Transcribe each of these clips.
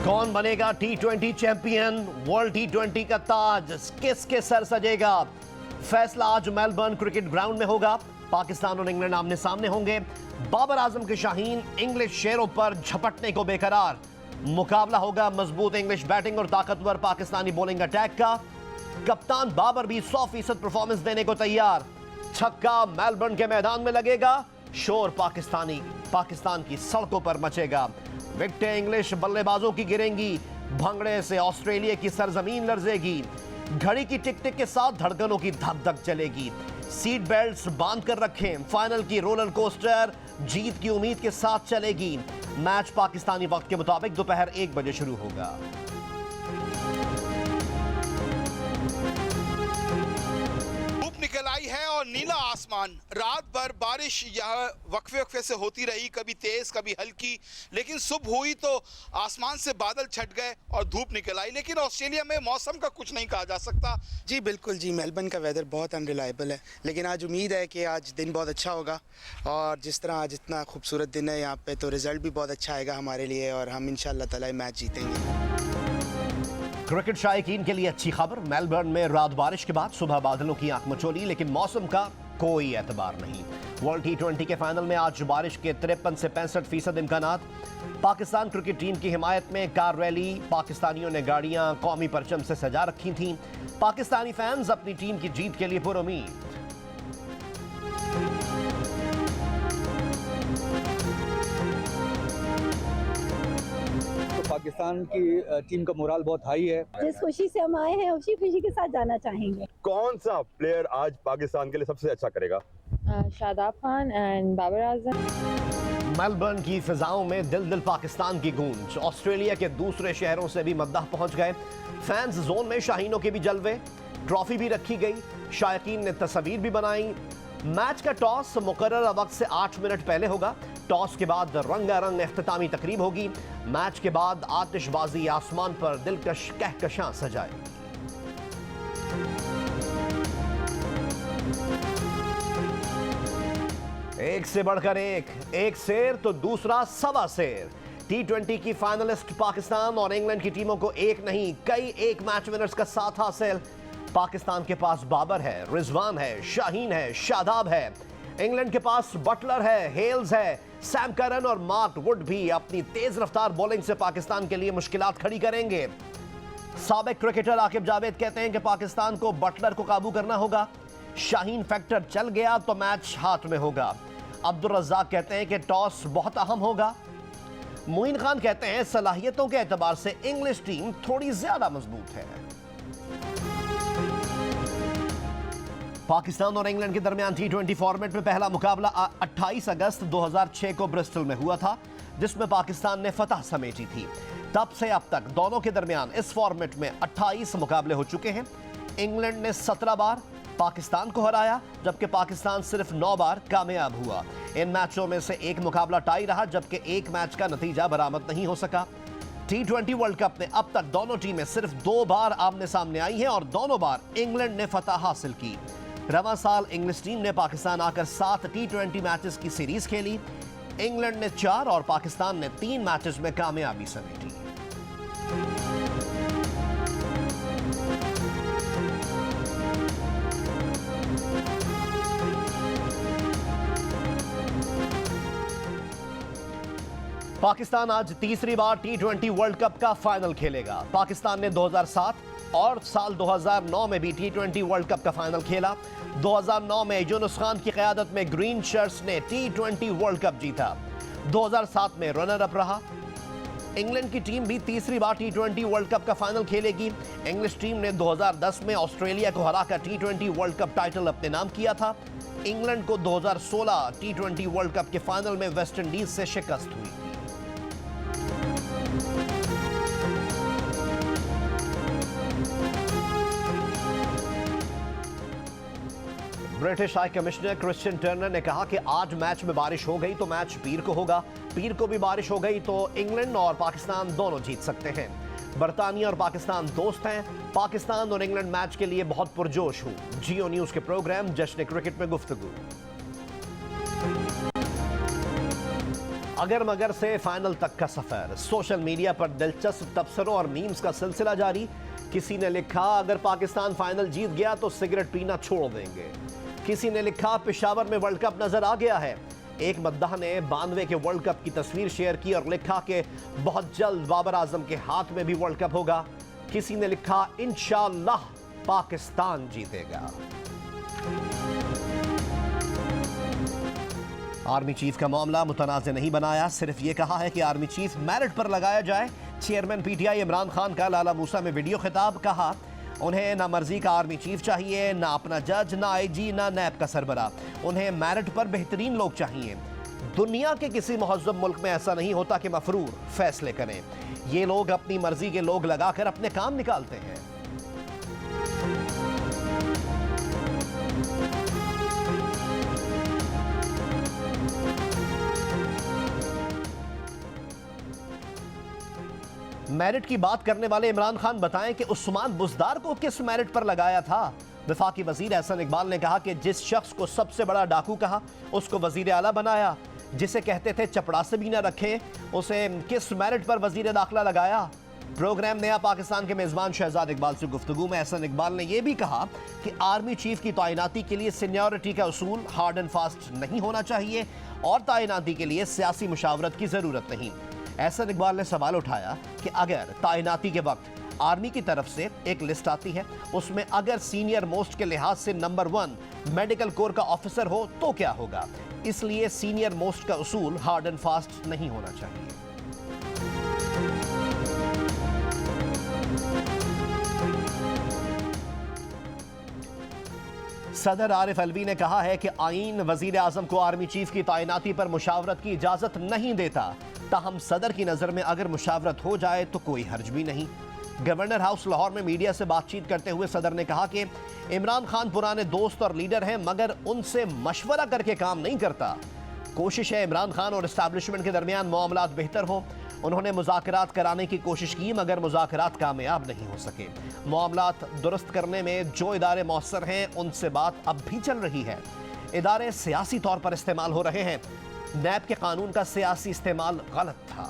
कौन बनेगा टी20 champion? World टी20 का ताज किसके सर सजेगा? फैसला आज मेलबर्न क्रिकेट ग्राउंड में होगा। पाकिस्तान और इंग्लैंड आमने सामने होंगे। बाबर आजम के शाहीन इंग्लिश शेरों पर झपटने को बेकरार। मुकाबला होगा मजबूत इंग्लिश बैटिंग और ताकतवर पाकिस्तानी बॉलिंग अटैक का। कप्तान बाबर भी 100% परफॉर्मेंस देने को तैयार। छक्का मेलबर्न के मैदान में लगेगा। शोर पाकिस्तान की सड़कों पर मचेगा। विकेटें इंग्लिश बल्लेबाजों की गिरेंगी। भंगड़े से ऑस्ट्रेलिया की सरजमीन लरजेगी। घड़ी की टिक टिक के साथ धड़कनों की धक धक चलेगी। सीट बेल्ट्स बांध कर रखें। फाइनल की रोलर कोस्टर जीत की उम्मीद के साथ चलेगी। मैच पाकिस्तानी वक्त के मुताबिक दोपहर 1 बजे शुरू होगा। निकल आई है और नीला आसमान। रात भर बारिश यह वक्फे से होती रही, कभी तेज कभी हल्की, लेकिन सुबह हुई तो आसमान से बादल छट गए और धूप निकल आई। लेकिन ऑस्ट्रेलिया में मौसम का कुछ नहीं कहा जा सकता। जी बिल्कुल जी, मेलबर्न का वेदर बहुत अनरिलायबल है, लेकिन आज उम्मीद है कि आज दिन बहुत अच्छा होगा। और जिस तरह आज इतना खूबसूरत दिन है यहाँ पे, तो रिजल्ट भी बहुत अच्छा आएगा हमारे लिए और हम इंशाल्लाह ताला मैच जीतेंगे। क्रिकेट शायकीन के लिए अच्छी खबर। मेलबर्न में रात बारिश के बाद सुबह बादलों की आंख मचोली, लेकिन मौसम का कोई एतबार नहीं। वर्ल्ड टी20 के फाइनल में आज बारिश के 53 से 65% इम्कानात। पाकिस्तान क्रिकेट टीम की हिमायत में कार रैली। पाकिस्तानियों ने गाड़ियां कौमी परचम से सजा रखी थीं। पाकिस्तानी फैंस अपनी टीम की जीत के लिए पुरुम्मीद। पाकिस्तान की टीम का मोराल बहुत हाई है। जिस खुशी से हम आए हैं उसी खुशी के साथ जाना चाहेंगे। कौन सा प्लेयर आज पाकिस्तान के लिए सबसे अच्छा करेगा? शादाब खान एंड बाबर आजम। मेलबर्न की फिजाओं में दिल दिल पाकिस्तान की गूंज। ऑस्ट्रेलिया के दूसरे शहरों से भी मद्दाह पहुंच गए। फैंस जोन में शाहीनों के भी जलवे। ट्रॉफी भी रखी गई। शायकीन ने तस्वीर भी बनाई। मैच का टॉस मुकर्रर वक्त से 8 मिनट पहले होगा। टॉस के बाद रंगारंग इख्तितामी तकरीब होगी। मैच के बाद आतिशबाजी आसमान पर दिलकश कहकशां सजाए। एक से बढ़कर एक शेर तो दूसरा सवा शेर। टी20 की फाइनलिस्ट पाकिस्तान और इंग्लैंड की टीमों को एक नहीं कई एक मैच विनर्स का साथ हासिल। पाकिस्तान के पास बाबर है, रिजवान है, शाहीन है, शादाब है। इंग्लैंड के पास बटलर है, हेल्स है, सैम करन और मार्क वुड भी अपनी तेज रफ्तार बॉलिंग से पाकिस्तान के लिए मुश्किलात खड़ी करेंगे। साबिक क्रिकेटर आकिब जावेद कहते हैं कि पाकिस्तान को बटलर को काबू करना होगा। शाहीन फैक्टर चल गया तो मैच हाथ में होगा। अब्दुल रज़्ज़ाक कहते हैं कि टॉस बहुत अहम होगा। मोइन खान कहते हैं सलाहियतों के एतबार से इंग्लिश टीम थोड़ी ज्यादा मजबूत है। पाकिस्तान और इंग्लैंड के दरमियान टी20 फॉर्मेट में पहला मुकाबला 28 अगस्त 2006 को ब्रिस्टल में हुआ था, जिसमें पाकिस्तान ने फतह समेटी थी। तब से अब तक दोनों के दरमियान इस फॉर्मेट में 28 मुकाबले हो चुके हैं। इंग्लैंड ने 17 बार पाकिस्तान को हराया, जबकि पाकिस्तान सिर्फ 9 बार कामयाब हुआ। इन मैचों में से एक मुकाबला टाई रहा, जबकि एक मैच का नतीजा बरामद नहीं हो सका। टी20 वर्ल्ड कप में अब तक दोनों टीमें सिर्फ 2 बार आमने सामने आई हैं और दोनों बार इंग्लैंड ने फतह हासिल की। रवां साल इंग्लिश टीम ने पाकिस्तान आकर 7 टी20 मैचेस की सीरीज खेली। इंग्लैंड ने 4 और पाकिस्तान ने 3 मैचेस में कामयाबी समेटी। पाकिस्तान आज तीसरी बार टी20 वर्ल्ड कप का फाइनल खेलेगा। पाकिस्तान ने 2007 और साल 2009 में भी टी20 वर्ल्ड कप का फाइनल खेला। 2009 में यूनुस खान की क़यादत में ग्रीन शर्ट्स ने टी20 वर्ल्ड कप जीता। 2007 में रनर अप रहा। इंग्लैंड की टीम भी तीसरी बार टी20 वर्ल्ड कप का फाइनल खेलेगी। इंग्लिश टीम ने 2010 में ऑस्ट्रेलिया को हराकर टी20 वर्ल्ड कप टाइटल अपने नाम किया था। इंग्लैंड को 2016 टी20 वर्ल्ड कप के फाइनल में वेस्ट इंडीज से शिकस्त हुई। British high commissioner Christian Turner ने कहा कि आज मैच में बारिश हो गई तो मैच पीर को होगा। पीर को भी बारिश हो गई तो इंग्लैंड और पाकिस्तान दोनों जीत सकते हैं। बरतानिया और पाकिस्तान दोस्त हैं। पाकिस्तान और इंग्लैंड मैच के लिए बहुत पुरजोश हूं। जियो न्यूज़ के प्रोग्राम जश्न क्रिकेट में गुफ्तगू। अगर मगर से फाइनल तक का सफर, सोशल मीडिया पर दिलचस्प तबसरों और मीम्स का सिलसिला जारी। किसी ने लिखा अगर पाकिस्तान फाइनल जीत गया तो सिगरेट पीना छोड़ देंगे। किसी ने लिखा पेशावर में वर्ल्ड कप नजर आ गया है। एक मद्दाह ने 92 के वर्ल्ड कप की तस्वीर शेयर की और लिखा कि बहुत जल्द बाबर आजम के हाथ में भी वर्ल्ड कप होगा। किसी ने लिखा इंशाअल्लाह पाकिस्तान जीतेगा। आर्मी चीफ का मामला मुतनाज़ नहीं बनाया, सिर्फ ये कहा है कि आर्मी चीफ मेरिट पर लगाया जाए। चेयरमैन पीटीआई इमरान खान का लाला मूसा में वीडियो खिताब, कहा उन्हें ना मर्जी का आर्मी चीफ चाहिए, ना अपना जज, ना आईजी, ना नैब का सरबरा। उन्हें मेरिट पर बेहतरीन लोग चाहिए। दुनिया के किसी मुहज़्ज़ब मुल्क में ऐसा नहीं होता कि मफरूर फैसले करें। ये लोग अपनी मर्जी के लोग लगाकर अपने काम निकालते हैं। मेरिट की बात करने वाले इमरान खान बताएं कि उस्मान बुज़दार को किस मेरिट पर लगाया था। वफाकी वजीर एहसन इकबाल ने कहा कि जिस शख्स को सबसे बड़ा डाकू कहा उसको वजीर आला बनाया। जिसे कहते थे चपड़ासी भी ना रखे उसे किस मेरिट पर वजीर दाखिला लगाया। प्रोग्राम नया पाकिस्तान के मेज़बान शहजाद इकबाल से गुफ्तगू में एहसन इकबाल ने यह भी कहा कि आर्मी चीफ की तैनाती के लिए सीनियरिटी का उसूल हार्ड एंड फास्ट नहीं होना चाहिए और तैनाती के लिए सियासी मुशावरत की ज़रूरत नहीं। एहसन इकबाल ने सवाल उठाया कि अगर तैनाती के वक्त आर्मी की तरफ से एक लिस्ट आती है, उसमें अगर सीनियर मोस्ट के लिहाज से नंबर 1 मेडिकल कोर का ऑफिसर हो तो क्या होगा। इसलिए सीनियर मोस्ट का उसूल हार्ड एंड फास्ट नहीं होना चाहिए। सदर आरिफ अलवी ने कहा है कि आईन वजीर आजम को आर्मी चीफ की तैनाती पर मुशावरत की इजाजत नहीं देता। ताहम सदर की नजर में अगर मुशावरत हो जाए तो कोई हर्ज भी नहीं। गवर्नर हाउस लाहौर में मीडिया से बातचीत करते हुए सदर ने कहा कि इमरान खान पुराने दोस्त और लीडर हैं मगर उनसे मशवरा करके काम नहीं करता। कोशिश है इमरान खान और एस्टैब्लिशमेंट के दरमियान मामलात बेहतर हों। उन्होंने मुज़ाकरात कराने की कोशिश की मगर मुज़ाकरात कामयाब नहीं हो सके। मामलात दुरुस्त करने में जो इदारे मौसर हैं उनसे बात अब भी चल रही है। इदारे सियासी तौर पर इस्तेमाल हो रहे हैं। नैब के कानून का सियासी इस्तेमाल गलत था।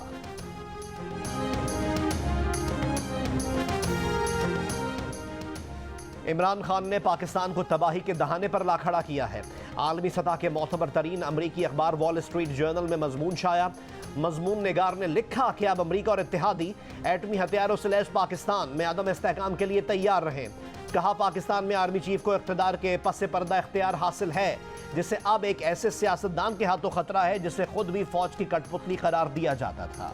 इमरान खान ने पाकिस्तान को तबाही के दहाने पर ला खड़ा किया है। आलमी सतह के मोतबर तरीन अमरीकी अखबार वॉल स्ट्रीट जर्नल में मजमून छाया। मजमून निगार ने लिखा कि अब अमरीका और इत्तेहादी एटमी हथियारों से लैस पाकिस्तान में अदम इस्तेहकाम के लिए तैयार रहें। कहा पाकिस्तान में आर्मी चीफ को इख्तिदार के पस पर्दा इख्तियार हासिल है जिसे अब एक ऐसे सियासतदान के हाथों खतरा है जिसे खुद भी फौज की कठपुतली करार दिया जाता था।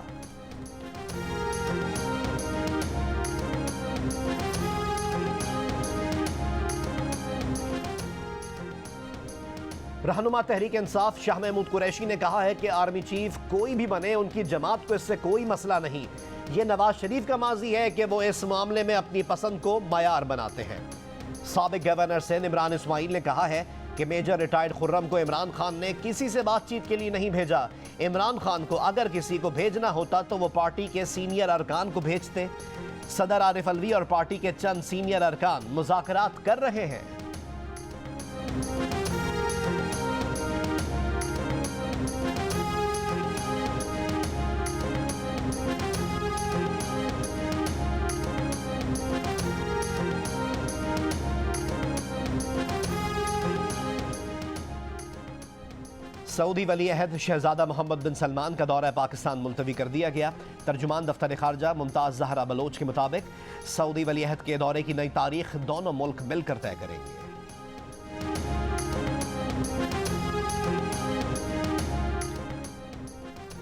रहनुमा तहरीक इंसाफ शाह महमूद कुरैशी ने कहा है कि आर्मी चीफ कोई भी बने उनकी जमात को इससे कोई मसला नहीं। यह नवाज शरीफ का माजी है कि वो इस मामले में अपनी पसंद को मयार बनाते हैं। साबिक गवर्नर सिंध इमरान इस्माइल ने कहा है कि मेजर रिटायर्ड खुर्रम को इमरान खान ने किसी से बातचीत के लिए नहीं भेजा। इमरान खान को अगर किसी को भेजना होता तो वो पार्टी के सीनियर अरकान को भेजते। सदर आरिफ अलवी और पार्टी के चंद सीनियर अरकान मुज़ाकरात कर रहे हैं। सऊदी वली अहद शहजादा मोहम्मद बिन सलमान का दौरा पाकिस्तान मुलतवी कर दिया गया। तर्जुमान दफ्तर खारजा मुमताज़ ज़हरा बलोच के मुताबिक सऊदी वली अहद के दौरे की नई तारीख दोनों मुल्क मिलकर तय करेंगे।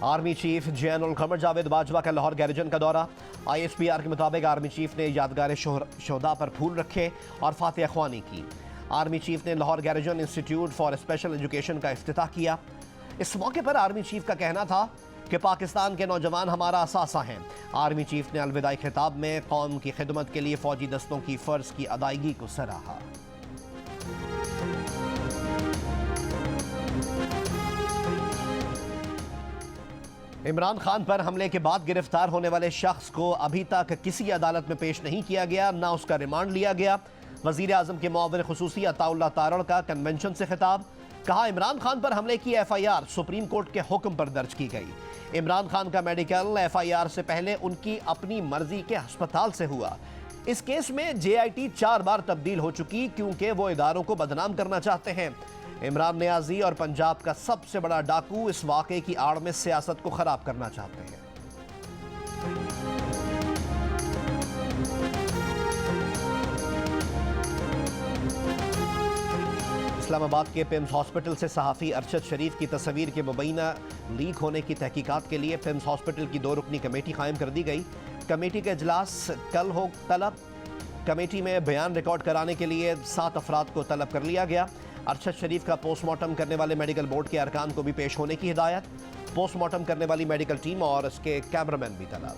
Army chief general Qamar Javed Bajwa का लाहौर गैरिजन का दौरा। ISPR के मुताबिक आर्मी चीफ ने यादगार शोहदा पर फूल रखे और फातिहा ख्वानी की। आर्मी चीफ ने Lahore garrison institute for special education का इफ्तिताह किया। इस मौके पर आर्मी चीफ का कहना था कि पाकिस्तान के नौजवान हमारा असासा हैं। आर्मी चीफ ने अलविदाई खिताब में कौम की खिदमत के लिए फौजी दस्तों की फ़र्ज की अदायगी को सराहा। इमरान खान पर हमले के बाद गिरफ्तार होने वाले शख्स को अभी तक किसी अदालत में पेश नहीं किया गया, ना उसका रिमांड लिया गया। वजीर आजम के मुआविन खुसूसी अताउल्लाह तारड़ का कन्वेंशन से खिताब। कहा इमरान खान पर हमले की एफआईआर सुप्रीम कोर्ट के हुक्म पर दर्ज की गई। इमरान खान का मेडिकल एफआईआर से पहले उनकी अपनी मर्जी के अस्पताल से हुआ। इस केस में जेआईटी 4 बार तब्दील हो चुकी क्योंकि वो इदारों को बदनाम करना चाहते हैं। इमरान नियाजी और पंजाब का सबसे बड़ा डाकू इस वाकये की आड़ में सियासत को खराब करना चाहते हैं। इस्लामाबाद के पिम्स हॉस्पिटल से सहाफ़ी अरशद शरीफ की तस्वीर के मुबैना लीक होने की तहकीकात के लिए पिम्स हॉस्पिटल की 2 रुकनी कमेटी कायम कर दी गई। कमेटी का इजलास कल हो तलब। कमेटी में बयान रिकॉर्ड कराने के लिए 7 अफराद को तलब कर लिया गया। अरशद शरीफ का पोस्टमार्टम करने वाले मेडिकल बोर्ड के अरकान को भी पेश होने की हिदायत। पोस्टमार्टम करने वाली मेडिकल टीम और उसके कैमरामैन भी तलब।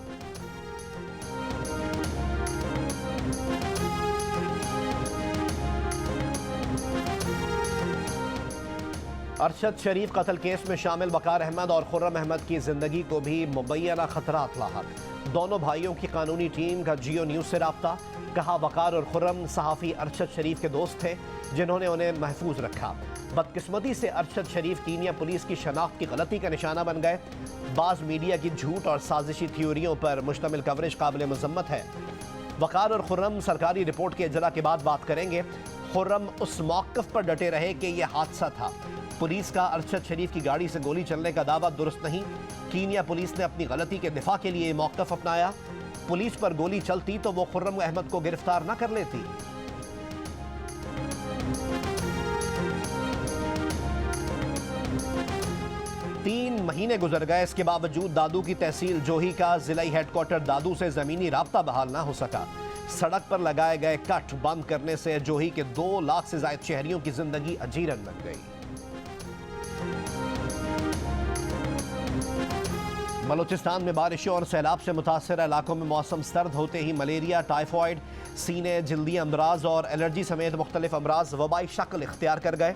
अरशद शरीफ कत्ल केस में शामिल वकार अहमद और खुर्रम अहमद की जिंदगी को भी मुबैना खतरात लाहक। दोनों भाइयों की कानूनी टीम का जियो न्यूज से राब्ता। कहा वकार और खुर्रम सहाफ़ी अरशद शरीफ के दोस्त थे जिन्होंने उन्हें महफूज रखा। बदकिस्मती से अरशद शरीफ कीनिया पुलिस की शनाख्त की गलती का निशाना बन गए। बाज़ मीडिया की झूठ और साजिशी थ्योरियों पर मुश्तमिल कवरेज काबिल मज़म्मत है। वकार और खुर्रम सरकारी रिपोर्ट के इजरा के बाद बात करेंगे। खुर्रम उस मौक़िफ़ पर डटे रहे कि यह हादसा था। पुलिस का अरशद शरीफ की गाड़ी से गोली चलने का दावा दुरुस्त नहीं। कीनिया पुलिस ने अपनी गलती के दिफा के लिए मौक़िफ़ अपनाया। पुलिस पर गोली चलती तो वो खुर्रम अहमद को गिरफ्तार न कर लेती। तीन महीने गुजर गए, इसके बावजूद दादू की तहसील जोही का जिलाई हेडक्वार्टर दादू से जमीनी राब्ता बहाल ना हो सका। सड़क पर लगाए गए कट बंद करने से जोही के 2 लाख से ज्यादा शहरियों की जिंदगी अजीरन बन गई। बलूचिस्तान में बारिशों और सैलाब से मुतासर इलाकों में मौसम सर्द होते ही मलेरिया, टाइफॉइड, सीने, जल्दी अमराज और एलर्जी समेत मुख्तलिफ अमराज वबाई शक्ल इख्तियार कर गए।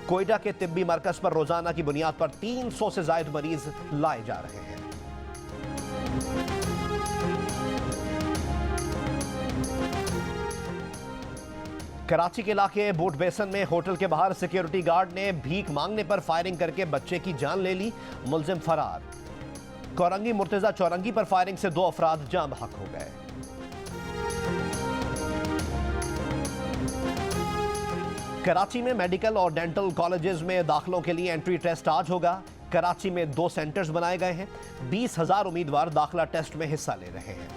कोयटा के तिब्बी मरकज पर रोजाना की बुनियाद पर 300 से ज्यादा मरीज लाए जा रहे हैं। कराची के इलाके बोट बेसन में होटल के बाहर सिक्योरिटी गार्ड ने भीख मांगने पर फायरिंग करके बच्चे की जान ले ली। मुलजिम फरार। कोरंगी मुर्तजा चौरंगी पर फायरिंग से 2 अफराद जान बहक हो गए। कराची में मेडिकल और डेंटल कॉलेजेस में दाखिलों के लिए एंट्री टेस्ट आज होगा। कराची में 2 सेंटर्स बनाए गए हैं। 20,000 उम्मीदवार दाखिला टेस्ट में हिस्सा ले रहे हैं।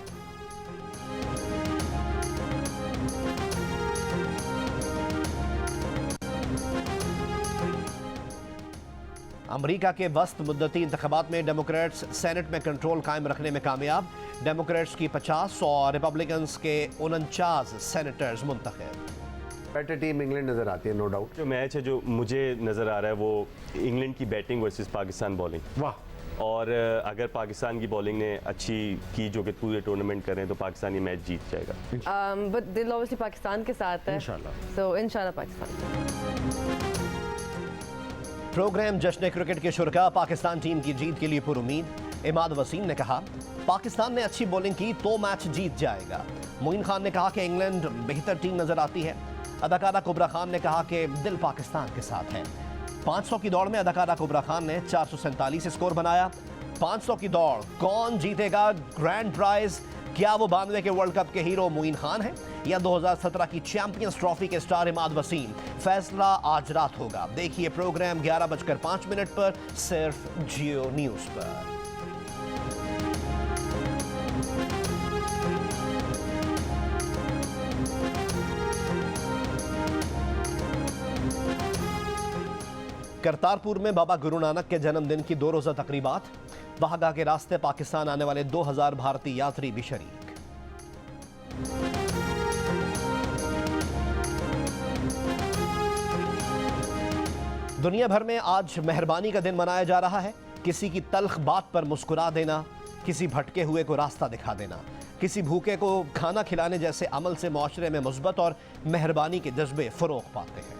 अमेरिका के वस्त मुद्दती इंतखाबात में डेमोक्रेट्स सेनेट में कंट्रोल कायम रखने में कामयाब। डेमोक्रेट्स की 50 और रिपब्लिकन्स के 49 सेनेटर्स मुंतखब। बेटर टीम इंग्लैंड नज़र आती है, नो डाउट। जो मैच है जो मुझे नज़र आ रहा है वो इंग्लैंड की बैटिंग वर्सेस पाकिस्तान बॉलिंग। वाह। और अगर पाकिस्तान की बॉलिंग ने अच्छी की जो कि पूरे टूर्नामेंट कर रहे हैं तो पाकिस्तान ये मैच जीत जाएगा। बट दिल ऑब्वियसली पाकिस्तान के साथ है, इंशाल्लाह। सो इंशाल्लाह पाकिस्तान। प्रोग्राम जश्न क्रिकेट के शुरका पाकिस्तान टीम की जीत के लिए पुरुमीद। इमाद वसीम ने कहा पाकिस्तान ने अच्छी बॉलिंग की तो मैच जीत जाएगा। मोइन खान ने कहा कि इंग्लैंड बेहतर टीम नजर आती है। अदाकारा कुबरा खान ने कहा कि दिल पाकिस्तान के साथ है। 500 की दौड़ में अदाकारा कुबरा खान ने 447 स्कोर बनाया। 500 की दौड़ कौन जीतेगा ग्रैंड प्राइज? क्या वो 92 के वर्ल्ड कप के हीरो मोइन खान है या 2017 की चैंपियंस ट्रॉफी के स्टार इमाद वसीम? फैसला आज रात होगा। देखिए प्रोग्राम 11:05 पर सिर्फ जियो न्यूज पर। करतारपुर में बाबा गुरु नानक के जन्मदिन की 2 रोजा तकरीबात। वहागा के रास्ते पाकिस्तान आने वाले 2000 भारतीय यात्री भी शरीक। दुनिया भर में आज मेहरबानी का दिन मनाया जा रहा है। किसी की तल्ख बात पर मुस्कुरा देना, किसी भटके हुए को रास्ता दिखा देना, किसी भूखे को खाना खिलाने जैसे अमल से मुआशरे में मुस्बत और मेहरबानी के जज्बे फरोग पाते हैं।